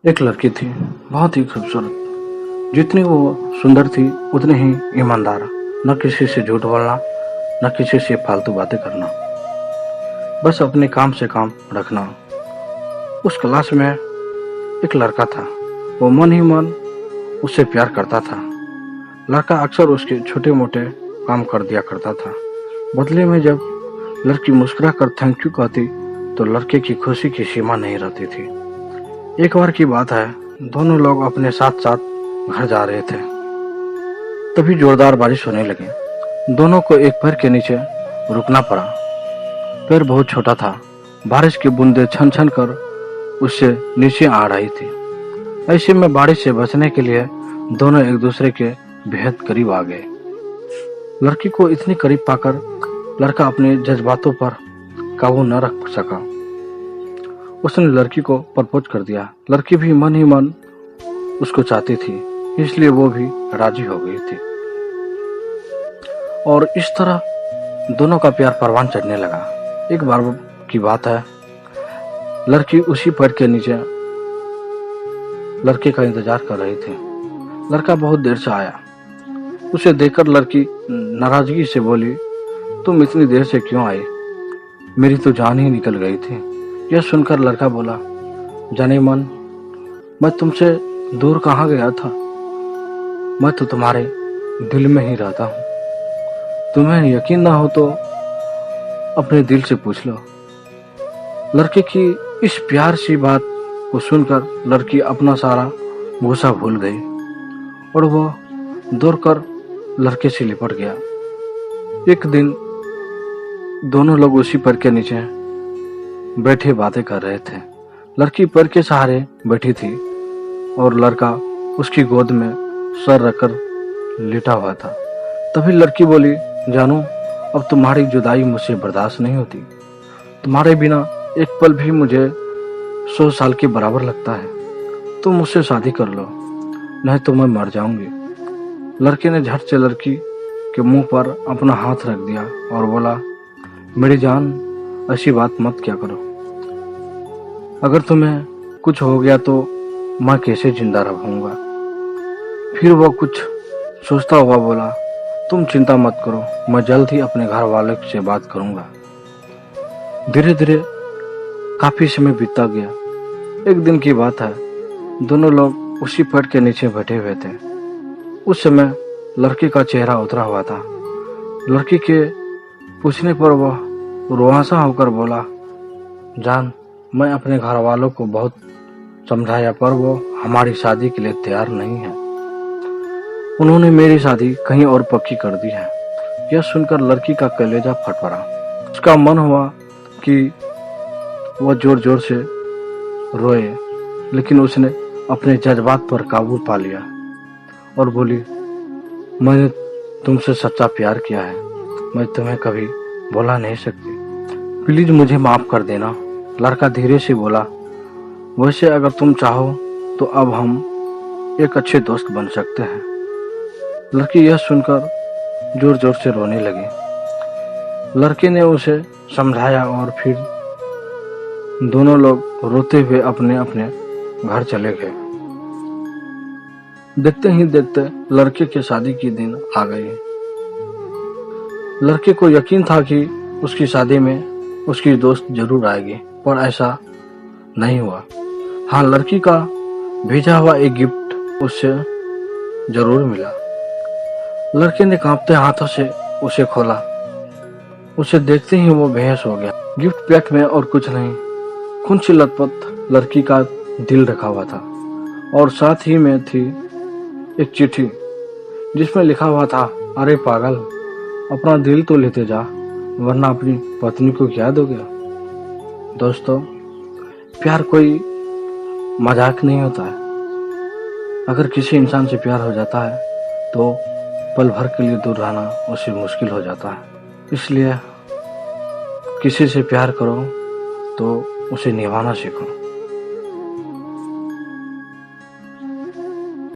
एक लड़की थी, बहुत ही खूबसूरत। जितनी वो सुंदर थी उतनी ही ईमानदार। न किसी से झूठ बोलना, न किसी से फालतू बातें करना, बस अपने काम से काम रखना। उस क्लास में एक लड़का था। वो मन ही मन उससे प्यार करता था। लड़का अक्सर उसके छोटे मोटे काम कर दिया करता था। बदले में जब लड़की मुस्कुरा कर थैंक यू कहती तो लड़के की खुशी की सीमा नहीं रहती थी। एक बार की बात है, दोनों लोग अपने साथ साथ घर जा रहे थे। तभी जोरदार बारिश होने लगी। दोनों को एक पेड़ के नीचे रुकना पड़ा। पेड़ बहुत छोटा था। बारिश की बूंदें छन छन कर उससे नीचे आ रही थी। ऐसे में बारिश से बचने के लिए दोनों एक दूसरे के बेहद करीब आ गए। लड़की को इतनी करीब पाकर लड़का अपने जज्बातों पर काबू न रख सका। उसने लड़की को प्रपोज कर दिया। लड़की भी मन ही मन उसको चाहती थी, इसलिए वो भी राजी हो गई थी। और इस तरह दोनों का प्यार परवान चढ़ने लगा। एक बार की बात है, लड़की उसी पेड़ के नीचे लड़के का इंतजार कर रही थी। लड़का बहुत देर से आया। उसे देखकर लड़की नाराजगी से बोली, तुम इतनी देर से क्यों आई? मेरी तो जान ही निकल गई थी। यह सुनकर लड़का बोला, जाने मन, मैं तुमसे दूर कहाँ गया था? मैं तो तुम्हारे दिल में ही रहता हूँ। तुम्हें यकीन ना हो तो अपने दिल से पूछ लो। लड़के की इस प्यार सी बात को सुनकर लड़की अपना सारा गुस्सा भूल गई और वह दौड़कर लड़के से लिपट गया। एक दिन दोनों लोग उसी पेड़ के नीचे बैठे बातें कर रहे थे। लड़की पेड़ के सहारे बैठी थी और लड़का उसकी गोद में सर रखकर लेटा हुआ था। तभी लड़की बोली, जानू, अब तुम्हारी जुदाई मुझसे बर्दाश्त नहीं होती। तुम्हारे बिना एक पल भी मुझे 100 साल के बराबर लगता है। तुम मुझसे शादी कर लो, नहीं तो मैं मर जाऊंगी। लड़के ने झट से लड़की के मुंह पर अपना हाथ रख दिया और बोला, मेरी जान, ऐसी बात मत क्या करो। अगर तुम्हें कुछ हो गया तो मैं कैसे जिंदा रहूंगा? फिर वो कुछ सोचता हुआ बोला, तुम चिंता मत करो, मैं जल्द ही अपने घर वालों से बात करूंगा। धीरे धीरे काफी समय बीतता गया। एक दिन की बात है, दोनों लोग उसी पेड़ के नीचे बैठे हुए थे। उस समय लड़के का चेहरा उतरा हुआ था। लड़की के पूछने पर वह रुआंसा होकर बोला, जान, मैं अपने घर वालों को बहुत समझाया पर वो हमारी शादी के लिए तैयार नहीं है। उन्होंने मेरी शादी कहीं और पक्की कर दी है। यह सुनकर लड़की का कलेजा फट पड़ा। उसका मन हुआ कि वह जोर जोर से रोए, लेकिन उसने अपने जज्बात पर काबू पा लिया और बोली, मैंने तुमसे सच्चा प्यार किया है। मैं तुम्हें कभी भुला नहीं सकती। प्लीज मुझे माफ कर देना। लड़का धीरे से बोला, वैसे अगर तुम चाहो तो अब हम एक अच्छे दोस्त बन सकते हैं। लड़की यह सुनकर जोर जोर से रोने लगी। लड़के ने उसे समझाया और फिर दोनों लोग रोते हुए अपने अपने घर चले गए। देखते ही देखते लड़के के शादी की दिन आ गई। लड़के को यकीन था कि उसकी शादी में उसकी दोस्त जरूर आएगी, पर ऐसा नहीं हुआ। हाँ, लड़की का भेजा हुआ एक गिफ्ट उससे जरूर मिला। लड़के ने कांपते हाथों से उसे खोला। उसे देखते ही वो बेहोश हो गया। गिफ्ट पैक में और कुछ नहीं, खून से लथपथ लड़की का दिल रखा हुआ था और साथ ही में थी एक चिट्ठी जिसमें लिखा हुआ था, अरे पागल, अपना दिल तो लेते जा, वरना अपनी पत्नी को क्या दोगे? दोस्तों, प्यार कोई मजाक नहीं होता है। अगर किसी इंसान से प्यार हो जाता है तो पल भर के लिए दूर रहना उससे मुश्किल हो जाता है। इसलिए किसी से प्यार करो तो उसे निभाना सीखो।